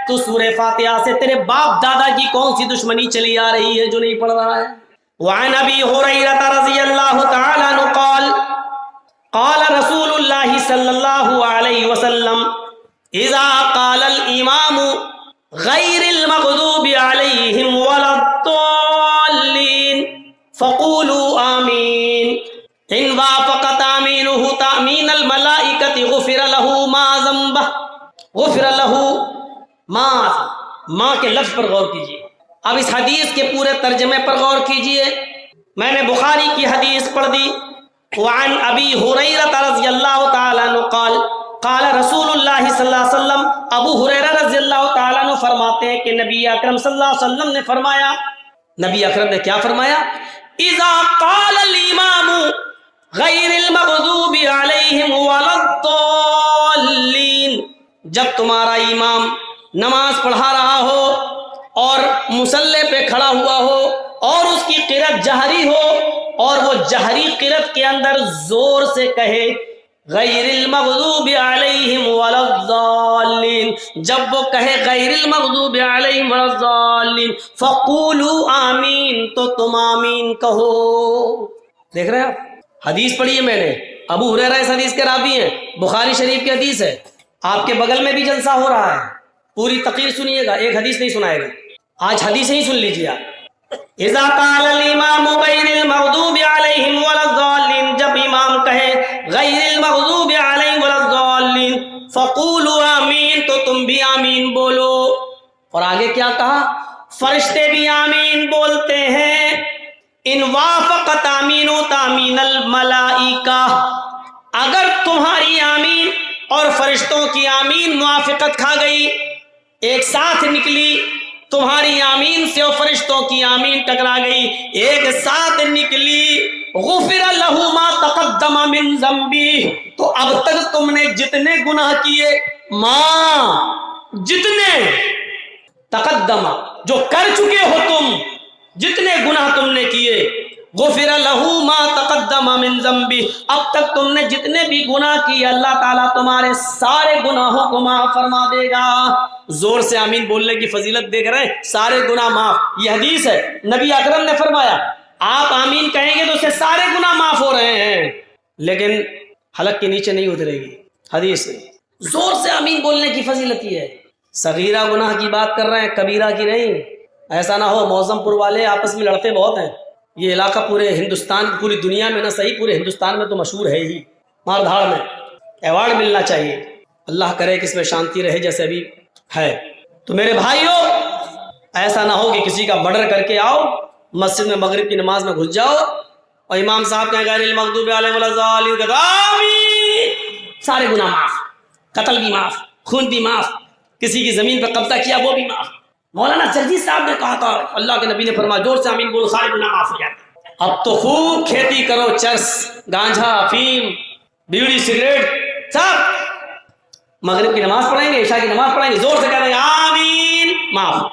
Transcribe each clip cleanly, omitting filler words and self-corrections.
تو سورہ فاتحہ سے تیرے باپ دادا کی کون سی دشمنی چلی آ رہی ہے جو نہیں پڑھ رہا ہے؟ وعن ابی ہریرہ رضی اللہ تعالی عنہ قال قال رسول اللہ صلی اللہ علیہ وسلم اذا قال الامام غیر المغضوب علیہم ولا الضالین فقولوا آمین ان وافقت آمینہ تأمین الملائکۃ غفر له ما ذنبہ غفر له ما کے لفظ پر غور کیجیے. اب اس حدیث کے پورے ترجمے پر غور کیجیے. میں نے بخاری کی حدیث پڑھ دی. وعن ابی ہریرہ رضی اللہ تعالی عنہ قال قال رسول اللہ صلی اللہ علیہ وسلم. ابو ہریرہ رضی اللہ تعالی عنہ فرماتے ہیں کہ نبی اکرم صلی اللہ علیہ وسلم نے فرمایا. نبی اکرم نے کیا فرمایا؟ اذا قال الامام غیر المغضوب علیہم ولا الضالین، جب تمہارا امام نماز پڑھا رہا ہو اور مصلی پہ کھڑا ہوا ہو اور اس کی قرأت جہری ہو اور وہ جہری قرأت کے اندر زور سے کہے غیر المغضوب علیہم ولا الضالین، جب وہ کہے غیر المغضوب علیہم ولا الضالین فقولوا آمین، تو تم آمین کہو. دیکھ رہے ہیں آپ، حدیث پڑھی ہے میں نے. ابو ہریرہ اس حدیث کے راوی ہیں، بخاری شریف کی حدیث ہے. آپ کے بغل میں بھی جلسہ ہو رہا ہے، پوری تقریر سنیے گا، ایک حدیث نہیں سنائے گا. آج حدیث ہی سن لیجیے آپ. اذا قال الامام غیر المغضوب علیہم ولا الضالین، جب امام کہے غیر المغضوب علیہم ولا الضالین فقولوا آمین، تو تم بھی آمین بولو. اور آگے کیا کہا؟ فرشتے بھی آمین بولتے ہیں. ان وافقت آمین و تامین الملائکہ، اگر تمہاری آمین اور فرشتوں کی آمین موافقت کھا گئی، ایک ساتھ نکلی، تمہاری آمین سے اور فرشتوں کی آمین ٹکرا گئی، ایک ساتھ نکلی، غفر لہ ما تقدم من ذنبہ، تو اب تک تم نے جتنے گناہ کیے، جتنے تقدم جو کر چکے ہو تم، جتنے گناہ تم نے کیے، غفر لہ ما تقدم من ذنبہ، اب تک تم نے جتنے بھی گناہ کیے اللہ تعالیٰ تمہارے سارے گناہوں کو معاف فرما دے گا. زور سے آمین بولنے کی فضیلت دیکھ رہے ہیں، سارے گناہ معاف. یہ حدیث ہے، نبی اکرم نے فرمایا آپ آمین کہیں گے تو اسے سارے گناہ معاف ہو رہے ہیں، لیکن حلق کے نیچے نہیں اترے گی. حدیث زور سے آمین بولنے کی فضیلت یہ ہے. صغیرہ گناہ کی بات کر رہے ہیں، کبیرہ کی نہیں. ایسا نہ ہو معظم پور والے آپس میں لڑتے بہت ہیں. یہ علاقہ پورے ہندوستان، پوری دنیا میں نہ صحیح، پورے ہندوستان میں تو مشہور ہے ہی، مار دھاڑ میں ایوارڈ ملنا چاہیے. اللہ کرے کہ اس میں شانتی رہے جیسے ابھی ہے. تو میرے بھائیوں، ایسا نہ ہو کہ کسی کا مرڈر کر کے آؤ مسجد میں، مغرب کی نماز میں گھس جاؤ اور امام صاحب کہیں غیر المغضوب علیہم ولا الضالین، آمین، سارے گناہ معاف، قتل بھی معاف، خون بھی معاف، کسی کی زمین پہ قبضہ کیا وہ بھی معاف. مولانا جرجیت صاحب نے کہا تھا، اللہ کے نبی نے فرمایا زور سے آمین بولو سارے گناہ معاف ہو جاتے. اب تو خوب کھیتی کرو، چرس، گانجا، افیم، بیڑی، سگریٹ، سب مغرب کی نماز پڑھیں گے، عشاء کی نماز پڑھیں گے، زور سے کہہ رہے ہیں آمین، معاف.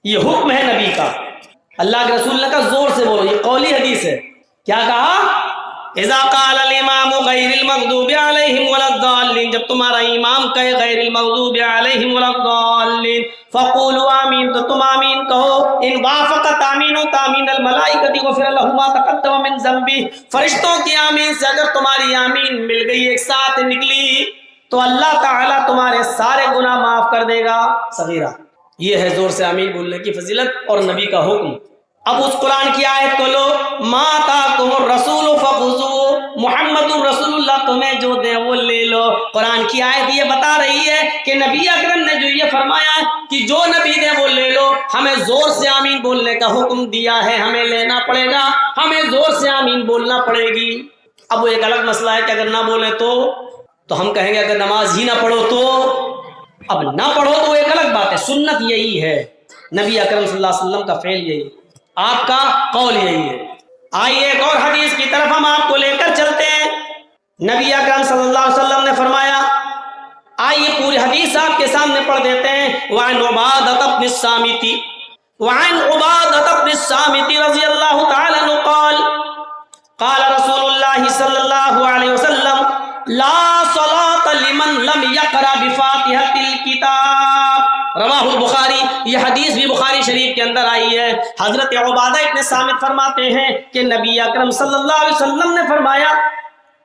یہ حکم ہے نبی کا، اللہ کے رسول نے کہا زور سے بولو. یہ قولی حدیث ہے. کیا کہا؟ اذا قال الامام غیر المغضوب علیہم ولا الضالین، جب تمہارا امام کہے غیر المغضوب علیہم ولا الضالین فقولوا آمین، تو تم آمین کہو. ان وافقت آمین و تامین الملائکۃ غفر لہ ما تقدم من ذنبہ، فرشتوں کی آمین سے اگر تمہاری آمین مل گئی، ایک ساتھ نکلی، تو اللہ تعالیٰ تمہارے سارے گناہ معاف کر دے گا. صغیرہ یہ ہے زور سے آمین بولنے کی فضیلت اور نبی کا حکم. اب اس قرآن کی آیت کو لو، ما آتاکم الرسول فخذوہ، محمد رسول اللہ تمہیں جو دے وہ لے لو. قرآن کی آیت یہ بتا رہی ہے کہ نبی اکرم نے جو یہ فرمایا کہ جو نبی دے وہ لے لو، ہمیں زور سے آمین بولنے کا حکم دیا ہے، ہمیں لینا پڑے گا، ہمیں زور سے آمین بولنا پڑے گی. اب وہ ایک الگ مسئلہ ہے کہ اگر نہ بولے تو ہم کہیں گے اگر نماز ہی نہ پڑھو تو، اب نہ پڑھو تو ایک الگ بات ہے. سنت یہی ہے، نبی اکرم صلی اللہ علیہ وسلم کا فعل یہی، آپ کا قول یہی ہے. آئیے ایک اور حدیث کی طرف ہم آپ کو لے کر چلتے ہیں. نبی اکرم صلی اللہ علیہ وسلم نے فرمایا، آئیے پوری حدیث آپ کے سامنے پڑھ دیتے ہیں. وعن عبادۃ بن الصامت رضی اللہ تعالی عنہ قال قال رسول اللہ صلی اللہ علیہ وسلم لا صلاۃ لمن لم یقرأ بفاتحۃ الکتاب رواہ البخاری، یہ حدیث بھی بخاری شریف کے اندر آئی ہے۔ حضرت عبادہ ابن صامت فرماتے ہیں کہ نبی اکرم صلی اللہ علیہ وسلم نے فرمایا،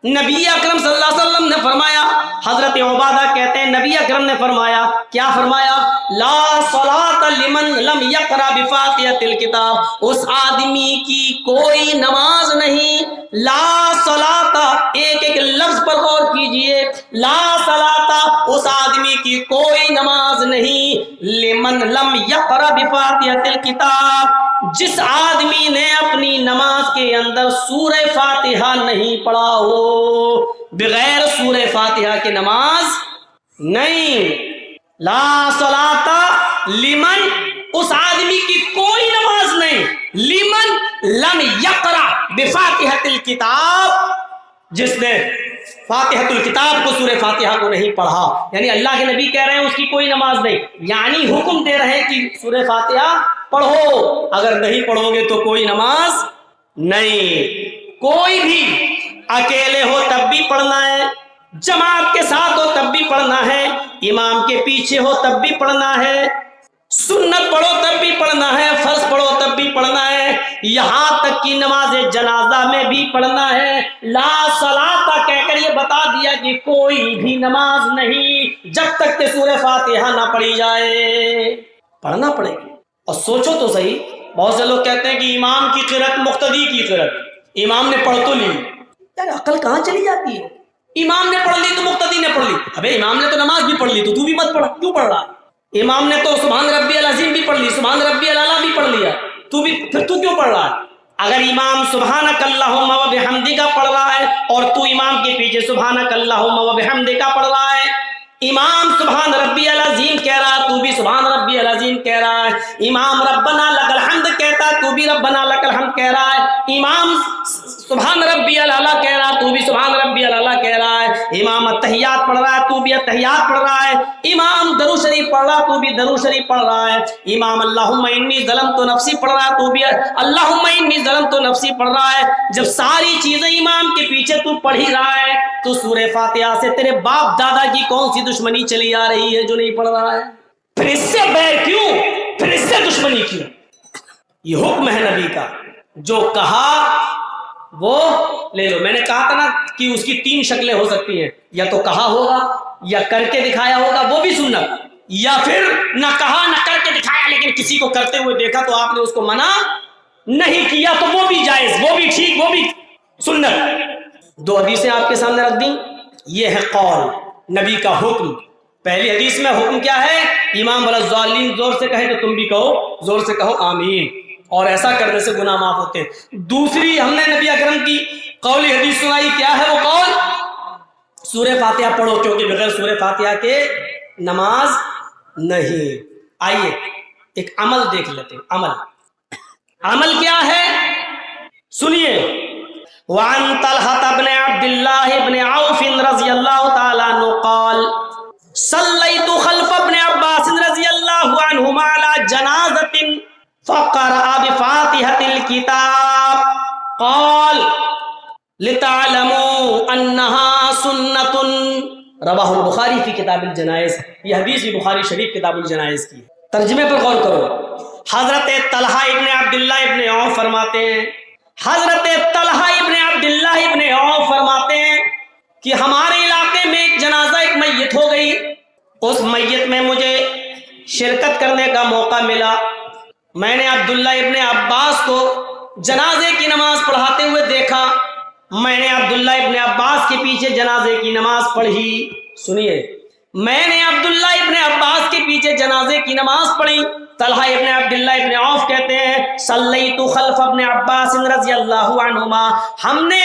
نبی اکرم صلی اللہ علیہ وسلم نے فرمایا، حضرت عبادہ کہتے ہیں نبی اکرم نے فرمایا، کیا فرمایا؟ لا صلاۃ لمن لم یقرأ بفاتحۃ الکتاب، اس آدمی کی کوئی نماز نہیں، لا صلاۃ، ایک ایک لفظ پر غور کیجئے، لا صلاۃ، اس آدمی کی کوئی نماز نہیں، لمن لم یقرأ بفاتحۃ الکتاب، جس آدمی نے اپنی نماز کے اندر سورہ فاتحہ نہیں پڑھا ہو، بغیر سورہ فاتحہ کی نماز نہیں۔ لا صلاۃ لمن، اس آدمی کی کوئی نماز نہیں، لمن لم یقرأ بفاتحۃ الکتاب، جس نے فاتحۃ الکتاب کو، سورہ فاتحہ کو نہیں پڑھا، یعنی اللہ کے نبی کہہ رہے ہیں اس کی کوئی نماز نہیں، یعنی حکم دے رہے ہیں کہ سورہ فاتحہ پڑھو، اگر نہیں پڑھو گے تو کوئی نماز نہیں۔ کوئی بھی اکیلے ہو تب بھی پڑھنا ہے، جماعت کے ساتھ ہو تب بھی پڑھنا ہے، امام کے پیچھے ہو تب بھی پڑھنا ہے، سنت پڑھو تب بھی پڑھنا ہے، فرض پڑھو تب بھی پڑھنا ہے، یہاں تک کہ نماز جنازہ میں بھی پڑھنا ہے۔ لا صلاۃ کہہ کر یہ بتا دیا کہ کوئی بھی نماز نہیں جب تک کہ سورہ فاتحہ نہ پڑھی جائے، پڑھنا پڑے گی۔ اور سوچو تو صحیح، بہت سے لوگ کہتے ہیں کہ امام کی قرأت مقتدی کی قرأت، امام نے پڑھ تو لی، یار عقل کہاں چلی جاتی ہے؟ امام نے پڑھ لی تو مقتدی نے پڑھ لی، ابے امام نے تو نماز بھی پڑھ لی تو بھی مت پڑھ، کیوں پڑھ رہا ہے؟ امام نے تو سبحان ربی العظیم بھی پڑھ لی، سبحان ربی الاعلیٰ بھی پڑھ لیا، پھر تو کیوں پڑھ رہا ہے؟ اگر امام سبحانک اللہم و بحمدک پڑھ رہا ہے اور تو امام کے پیچھے سبحانک اللہم و بحمدک پڑھ رہا ہے، امام سبحان ربی العظیم کہہ رہا ہے تو بھی سبحان ربی العظیم کہہ رہا ہے، امام ربنا لک الحمد کہتا ہے تو بھی ربنا لک الحمد کہہ رہا ہے، امام سبحان ربی الاعلیٰ کہہ رہا ہے تو بھی سبحان ربی الاعلیٰ کہہ رہا ہے، امام التحیات پڑھ رہا ہے تو بھی التحیات پڑھ رہا ہے، امام درود شریف پڑھ رہا ہے تو بھی درود شریف پڑھ رہا ہے، امام اللہم انی ظلمت نفسی پڑھ رہا ہے تو بھی اللہم انی ظلمت نفسی پڑھ رہا ہے۔ جب ساری چیزیں امام کے پیچھے تو پڑھ ہی رہا ہے تو سورہ فاتحہ سے تیرے باپ دادا کی کون سی دشمنی چلی آ رہی ہے جو نہیں پڑھ رہا ہے؟ پھر اس سے بیر کیوں، پھر اس سے دشمنی کیوں؟ یہ حکم ہے نبی کا، جو کہا وہ لے لو۔ میں نے کہا تھا نا کہ اس کی تین شکلیں ہو سکتی ہیں، یا تو کہا ہوگا یا کر کے دکھایا ہوگا وہ بھی سنت، یا پھر نہ کہا نہ کر کے دکھایا لیکن کسی کو کرتے ہوئے دیکھا تو آپ نے اس کو منع نہیں کیا تو وہ بھی جائز، وہ بھی ٹھیک، وہ بھی سنت۔ دو حدیثیں آپ کے سامنے رکھ دیں، یہ ہے قول نبی کا حکم۔ پہلی حدیث میں حکم کیا ہے؟ امام ولا الضالین زور سے کہے تو تم بھی کہو، زور سے کہو آمین، اور ایسا کرنے سے گناہ معاف ہوتے ہیں۔ دوسری ہم نے نبی اکرم کی قولی حدیث سنائی، کیا ہے وہ قول؟ سورہ فاتحہ پڑھو، کیونکہ بغیر سورہ فاتحہ کے نماز نہیں۔ آئیے ایک عمل دیکھ لیتے ہیں، عمل کیا ہے سنیے۔ وعن طلحة بن عبد الله بن عوف رضی اللہ تعالیٰ عنہ قال صلیت خلف ابن عباس رضی اللہ عنہما على جنازة فقرأ بفاتحة الكتاب قال لتعلموا انها سنة، رواہ البخاری فی کتاب الجنائز، یہ حدیث بھی بخاری شریف کتاب الجنائز کی ہے۔ ترجمے پر غور کرو۔ حضرت طلحہ ابن عبداللہ ابن عوف فرماتے ہیں، حضرت طلحہ ابن عبداللہ ابن عوف فرماتے ہیں کہ ہمارے علاقے میں ایک جنازہ، ایک میت ہو گئی، اس میت میں مجھے شرکت کرنے کا موقع ملا۔ میں نے عبداللہ ابن عباس کو جنازے کی نماز پڑھاتے ہوئے دیکھا، میں نے عبداللہ ابن عباس کے پیچھے جنازے کی نماز پڑھی۔ سنیے، میں نے عبداللہ ابن عباس کے پیچھے جنازے کی نماز پڑھی۔ طلحہ ابن عبداللہ ابن عوف کہتے ہیں صلیت خلف ابن عباس رضی اللہ عنہما، ہم نے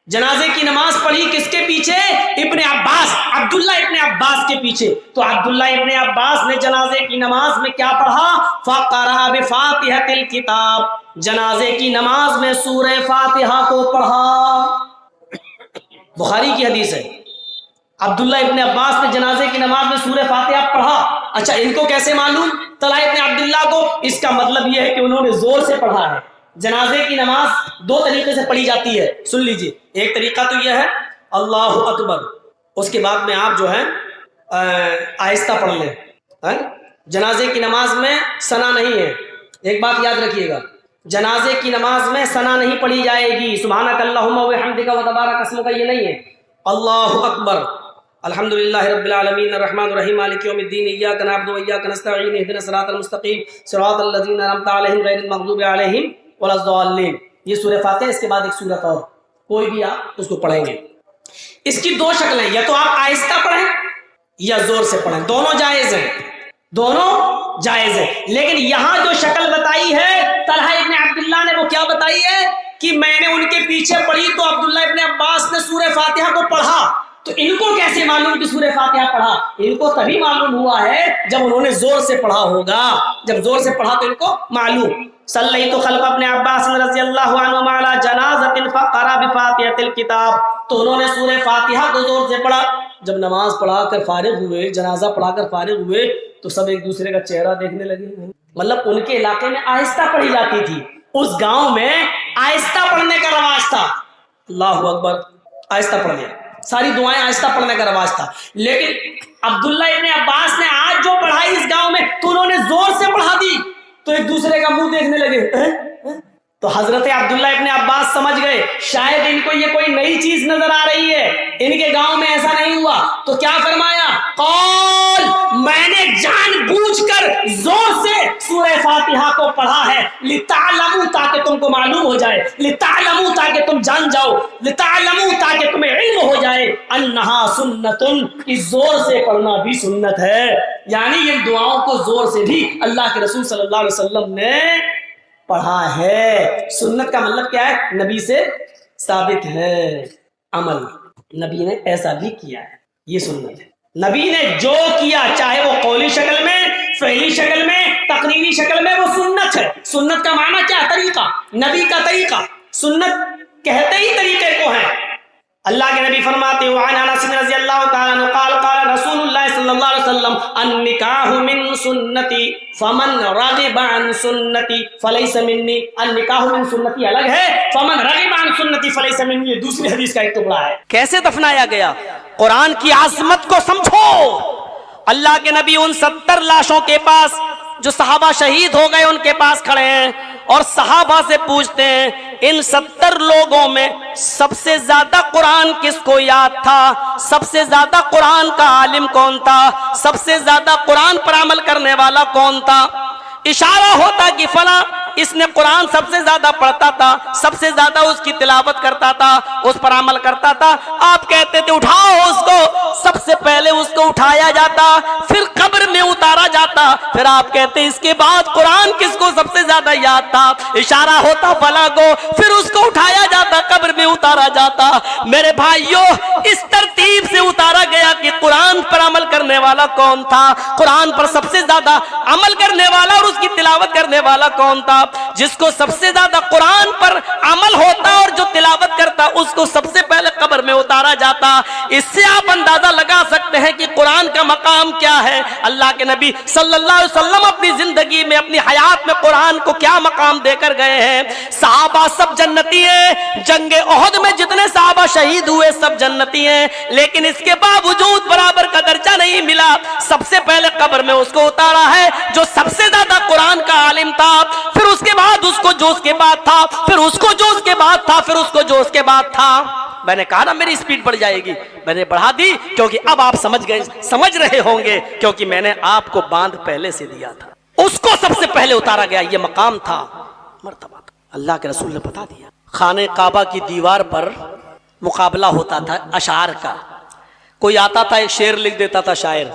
جنازے کی نماز پڑھی کس کے پیچھے؟ ابن عباس، عبداللہ ابن عباس کے پیچھے۔ تو عبداللہ ابن عباس نے جنازے کی نماز میں کیا پڑھا؟ فقرأ بفاتحۃ الکتاب، جنازے کی نماز میں سورہ فاتحہ کو پڑھا۔ بخاری کی حدیث ہے، عبداللہ ابن عباس نے جنازے کی نماز میں سورہ فاتحہ پڑھا۔ اچھا، ان کو کیسے معلوم طلحہ ابن عبداللہ کو؟ اس کا مطلب یہ ہے کہ انہوں نے زور سے پڑھا ہے۔ جنازے کی نماز دو طریقے سے پڑھی جاتی ہے، سن لیجئے۔ ایک طریقہ تو یہ ہے اللہ اکبر، اس کے بعد میں آپ جو ہے آہستہ پڑھ لیں، جنازے کی نماز میں ثنا نہیں ہے. ایک بات یاد رکھیے گا, جنازے کی نماز میں ثنا نہیں پڑھی جائے گی. سبحانک اللہم و بحمدک و تبارک اسمک, یہ نہیں ہے. اللہ اکبر, الحمدللہ رب العالمین الرحمن الرحیم مالک یوم الدین ایاک نعبد و ایاک نستعین اہدنا الصراط المستقیم صراط الذین انعمت علیہم غیر المغضوب علیہم ولا الضالین. یہ سورہ فاتحہ. اس کے بعد ایک سورت اور, کوئی بھی آپ اس کو پڑھیں گے. اس کی دو شکلیں, یا تو آپ آہستہ پڑھیں یا زور سے پڑھیں, دونوں جائز ہیں, دونوں جائز ہے. لیکن یہاں جو شکل بتائی ہے طلحہ ابن عبداللہ نے, وہ کیا بتائی ہے کہ میں نے ان کے پیچھے پڑھی تو عبداللہ ابن عباس نے سورہ فاتحہ کو پڑھا. تو ان کو کیسے معلوم کہ سورہ فاتحہ پڑھا؟ ان کو تبھی معلوم ہوا ہے جب انہوں نے زور سے پڑھا ہوگا. جب زور سے پڑھا تو ان کو معلوم. صلیت خلف ابن عباس رضی اللہ عنہما علی جنازۃ فقرأ بفاتحۃ الکتاب, تو انہوں نے سورہ فاتحہ کو زور سے پڑھا. جب نماز پڑھا کر فارغ ہوئے, جنازہ پڑھا کر فارغ ہوئے, تو سب ایک دوسرے کا چہرہ دیکھنے لگے. مطلب ان کے علاقے میں آہستہ پڑھی جاتی تھی, اس گاؤں میں آہستہ پڑھنے کا رواج تھا. اللہ اکبر, آہستہ پڑھ لیا, ساری دعائیں آہستہ پڑھنے کا رواج تھا. لیکن عبداللہ ابن عباس نے آج جو پڑھائی اس گاؤں میں, تو انہوں نے زور سے پڑھا دی, تو ایک دوسرے کا منہ دیکھنے لگے. تو حضرت عبداللہ ابن عباس سمجھ گئے شاید ان کو یہ کوئی نئی چیز نظر آ رہی ہے, ان کے گاؤں میں ایسا نہیں ہوا. تو کیا فرمایا, قال, میں نے جان بوجھ کر زور سے سورہ فاتحہ کو پڑھا ہے, لتعلموا, تاکہ تم کو معلوم ہو جائے, لتعلموا, تاکہ تم جان جاؤ, لتعلموا, تاکہ تمہیں علم ہو جائے, انہا سنتن, اس زور سے پڑھنا بھی سنت ہے. یعنی ان دعاؤں کو زور سے بھی اللہ کے رسول صلی اللہ علیہ وسلم نے پڑھا ہے. سنت کا مطلب کیا ہے؟ نبی سے ثابت ہے عمل, نبی نے ایسا بھی کیا ہے, یہ سنت ہے. نبی نے جو کیا, چاہے وہ قولی شکل میں, فعلی شکل میں, تقریری شکل میں, وہ سنت ہے. سنت کا معنی کیا ہے؟ طریقہ, نبی کا طریقہ. سنت کہتے ہی طریقے کو ہے. اللہ کے نبی فرماتے ہیں وعن انس رضی اللہ تعالی عنہ قال قال رسول اللہ صلی اللہ علیہ وسلم النکاح من سنتی فمن رغب عن سنتی فلیس منی. النکاح من سنتی الگ ہے, فمن رغب عن سنتی فلیس منی یہ دوسری حدیث کا ایک ٹکڑا ہے. کیسے دفنایا گیا؟ قرآن کی عظمت کو سمجھو. اللہ کے نبی ان 70 لاشوں کے پاس جو صحابہ شہید ہو گئے ان کے پاس کھڑے ہیں اور صحابہ سے پوچھتے ہیں ان 70 لوگوں میں سب سے زیادہ قرآن کس کو یاد تھا, سب سے زیادہ قرآن کا عالم کون تھا, سب سے زیادہ قرآن پر عمل کرنے والا کون تھا؟ اشارہ ہوتا کہ فلاں اس نے قرآن سب سے زیادہ پڑھتا تھا, سب سے زیادہ اس کی تلاوت کرتا تھا, اس پر عمل کرتا تھا. آپ کہتے تھے اٹھاؤ اس کو, سب سے پہلے اس کو اٹھایا جاتا, پھر قبر میں اتارا جاتا, پھر آپ کہتے اس کے بعد قرآن کس کو سب سے زیادہ یاد تھا, اشارہ ہوتا فلاں کو, پھر اس کو اٹھایا جاتا, قبر میں اتارا جاتا. میرے بھائیوں, اس ترتیب سے اتارا گیا کہ قرآن پر عمل کرنے والا کون تھا, قرآن پر سب سے زیادہ عمل کرنے والا اور اس کی تلاوت کرنے والا کون تھا. جس کو سب سے زیادہ قرآن پر عمل ہوتا اور جو تلاوت کرتا اس کو سب سے پہلے قبر میں اتارا جاتا. اس سے آپ اندازہ لگا سکتے ہیں کہ قرآن کا مقام کیا ہے. اللہ کے نبی صلی اللہ علیہ وسلم اپنی زندگی میں, اپنی حیات میں قرآن کو کیا مقام دے کر گئے ہیں. صحابہ سب جنتی ہیں, جنگ احد میں جتنے صحابہ شہید ہوئے سب جنتی ہیں, لیکن اس کے باوجود برابر کا درجہ نہیں ملا. سب سے پہلے قبر میں اس کو اتارا ہے جو سب سے زیادہ قرآن کا عالم تھا, پھر اس کے بعد اس کو جو اس کے بعد تھا, پھر اس کو جو اس کے بعد تھا, پھر اس کو جو اس کے بعد تھا. میں نے کہا نا میری سپیڈ بڑھ جائے گی, میں نے بڑھا دی کیونکہ اب آپ سمجھ گئے, سمجھ رہے ہوں گے کیونکہ میں نے آپ کو باندھ پہلے سے دیا تھا. اس کو سب سے پہلے اتارا گیا, یہ مقام تھا, مرتبہ تھا. اللہ کے رسول نے بتا دیا. خانہ کعبہ کی دیوار پر مقابلہ ہوتا تھا اشعار کا. کوئی آتا تھا ایک شعر لکھ دیتا تھا شاعر,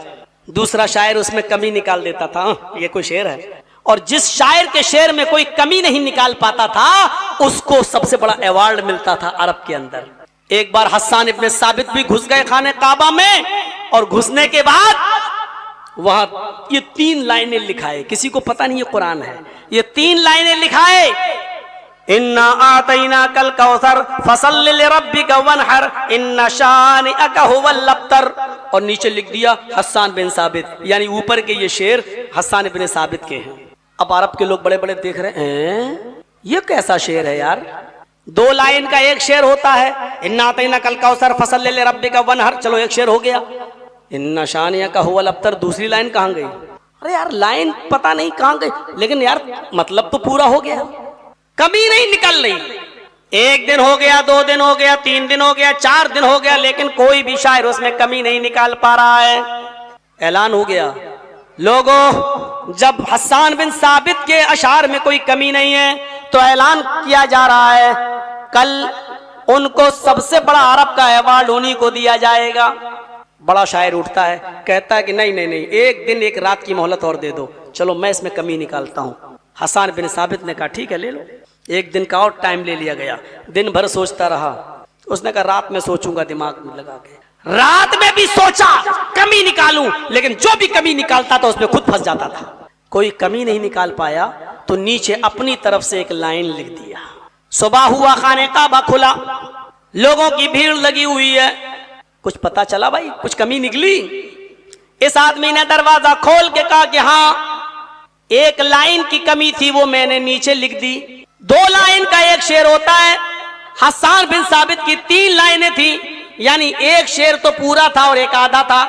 دوسرا شاعر اس میں کمی نکال دیتا تھا, یہ کوئی شعر ہے. اور جس شاعر کے شعر میں کوئی کمی نہیں نکال پاتا تھا اس کو سب سے بڑا ایوارڈ ملتا تھا عرب کے اندر. ایک بار حسان ابن ثابت بھی گھس گئے خانہ کعبہ میں, اور گھسنے کے بعد وہاں یہ 3 لائنیں لکھائے, کسی کو پتہ نہیں یہ قرآن ہے, یہ 3 لائنیں لکھائے, اِنَّا آتَيْنَاكَ الْكَوْثَرَ فَصَلِّ لِرَبِّكَ وَانْحَرْ إِنَّ شَانِئَكَ هُوَ الْأَبْتَرُ. اور نیچے لکھ دیا حسان بن ثابت, یعنی اوپر کے یہ شعر حسان بن ثابت کے ہیں. اب عرب کے لوگ بڑے بڑے دیکھ رہے ہیں یہ کیسا شعر ہے یار. 2 لائن کا ایک شعر ہوتا ہے, اِنَّا آتَيْنَاكَ الْكَوْثَرَ فَصَلِّ لِرَبِّكَ وَانْحَرْ, چلو ایک شعر ہو گیا. اِنَّ شَانِئَكَ هُوَ الْأَبْتَرُ, دوسری لائن کہاں گئی؟ ارے یار لائن پتہ نہیں کہاں گئی، لیکن یار مطلب تو پورا ہو گیا، کمی نہیں نکل رہی۔ ایک دن ہو گیا، 2 دن ہو گیا، 3 دن ہو گیا، 4 دن ہو گیا، لیکن کوئی بھی شاعر اس میں کمی نہیں نکال پا رہا ہے۔ اعلان ہو گیا، لوگوں جب حسان بن ثابت کے اشعار میں کوئی کمی نہیں ہے تو اعلان کیا جا رہا ہے کل ان کو سب سے بڑا عرب کا ایوارڈ انہی کو دیا جائے گا۔ بڑا شاعر اٹھتا ہے، کہتا ہے کہ نہیں، ایک دن ایک رات کی مہلت اور دے دو، چلو میں اس میں کمی نکالتا ہوں۔ حسان بن ثابت نے کہا ٹھیک ہے لے لو۔ ایک دن کا اور ٹائم لے لیا گیا، دن بھر سوچتا رہا۔ اس نے کہا رات میں سوچوں گا دماغ میں لگا کے۔ رات میں بھی سوچا کمی نکالوں، لیکن جو بھی کمی نکالتا تھا اس میں خود پھنس جاتا تھا۔ کوئی کمی نہیں نکال پایا تو نیچے اپنی طرف سے ایک لائن لکھ دیا۔ صبح ہوا، خانہ کعبہ کھلا، لوگوں کی بھیڑ لگی ہوئی ہے، کچھ پتا چلا بھائی کچھ کمی نکلی؟ اس آدمی نے دروازہ کھول کے کہا کہ ہاں ایک لائن کی کمی تھی، وہ میں نے نیچے لکھ دی۔ 2 لائن کا ایک شعر ہوتا ہے، حسان بن ثابت کی 3 لائنیں تھی، یعنی ایک شعر تو پورا تھا اور ایک آدھا تھا،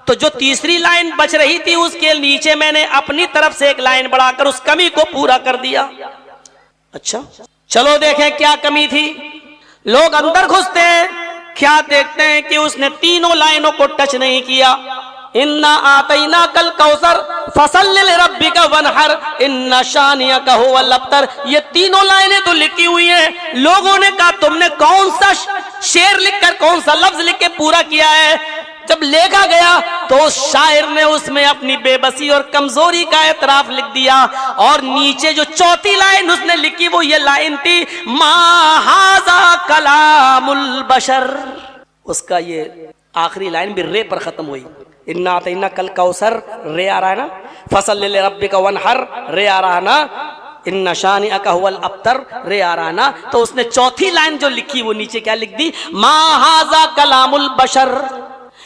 تو جو تیسری لائن بچ رہی تھی اس کے نیچے میں نے اپنی طرف سے ایک لائن بڑھا کر اس کمی کو پورا کر دیا۔ اچھا چلو دیکھیں کیا کمی تھی۔ لوگ اندر گھستے ہیں، کیا دیکھتے ہیں کہ اس نے تینوں لائنوں کو ٹچ نہیں کیا۔ اِنَّا آتَيْنَاكَ الْكَوْثَرَ فَصَلِّ لِرَبِّكَ وَانْحَرْ إِنَّ شَانِئَكَ هُوَ الْأَبْتَرُ، یہ تینوں لائنیں تو لکھی ہوئی ہیں۔ لوگوں نے کہا تم نے کون سا شعر لکھ کر، کون سا لفظ لکھ کے پورا کیا ہے؟ جب لیکھا گیا تو اس شاعر نے اس میں اپنی بے بسی اور کمزوری کا اعتراف لکھ دیا، اور نیچے جو 4تھی لائن اس نے لکھی وہ یہ لائن تھی، ما ھذا کلام البشر۔ اس کا یہ آخری لائن بھی رے پر ختم ہوئی۔ اِنَّا أَعْطَيْنَاكَ الْكَوْثَرَ رے آ رہا ہے نا، فَصَلِّ لِرَبِّكَ وَانْحَرْ رے آ رہا ہے نا، اِنَّ شَانِئَكَ هُوَ الْأَبْتَرُ رے آ رہا ہے نا، تو اس نے 4تھی لائن جو لکھی وہ نیچے کیا لکھ دی، ما ھذا کلام البشر۔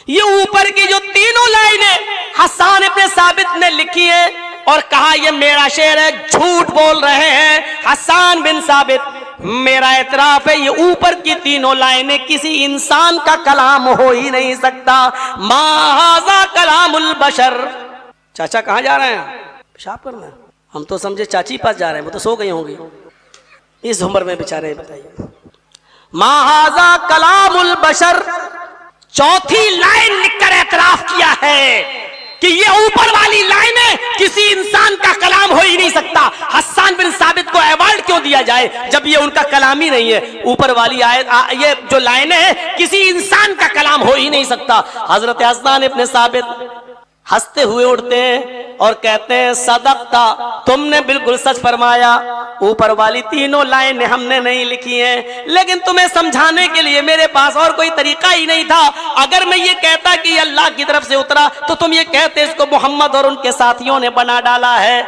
یہ اوپر کی جو تینوں لائنیں حسان ابن ثابت نے لکھی ہیں اور کہا یہ میرا شعر ہے، جھوٹ بول رہے ہیں حسان بن ثابت۔ میرا اعتراف ہے یہ اوپر کی تینوں لائنیں کسی انسان کا کلام ہو ہی نہیں سکتا، ما ھذا کلام البشر۔ چاچا کہاں جا رہے ہیں؟ پیشاب کرنا ہے؟ ہم تو سمجھے چاچی پاس جا رہے ہیں، وہ تو سو گئی ہوں گی اس عمر میں بیچارے۔ بتائیے ما ھذا کلام البشر، 4تھی لائن لکھ کر اعتراف کیا ہے کہ یہ اوپر والی لائنیں کسی انسان کا کلام ہو ہی نہیں سکتا۔ حسان بن ثابت کو ایوارڈ کیوں دیا جائے جب یہ ان کا کلام ہی نہیں ہے؟ اوپر والی یہ جو لائنیں ہیں کسی انسان کا کلام ہو ہی نہیں سکتا۔ حضرت حسان ابن ثابت ہنستے ہوئے اٹھتے ہیں اور کہتے ہیں صدقتا، تم نے بالکل سچ فرمایا، اوپر والی تینوں لائنیں ہم نے نہیں لکھی ہیں، لیکن تمہیں سمجھانے کے لیے میرے پاس اور کوئی طریقہ ہی نہیں تھا۔ اگر میں یہ کہتا کہ یہ اللہ کی طرف سے اترا تو تم یہ کہتے اس کو محمد اور ان کے ساتھیوں نے بنا ڈالا ہے،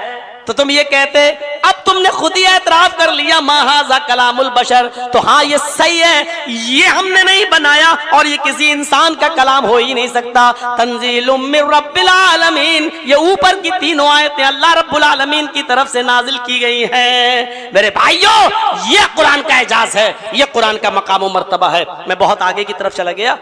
تو تم یہ کہتے۔ اب تم نے خود ہی اعتراف کر لیا ما ھذا کلام البشر، تو ہاں یہ صحیح ہے، یہ ہم نے نہیں بنایا اور یہ کسی انسان کا کلام ہو ہی نہیں سکتا۔ تنزیل من رب العالمین، یہ اوپر کی تینوں آیتیں اللہ رب العالمین کی طرف سے نازل کی گئی ہیں۔ میرے بھائیوں یہ قرآن کا اعجاز ہے، یہ قرآن کا مقام و مرتبہ ہے۔ میں بہت آگے کی طرف چلا گیا۔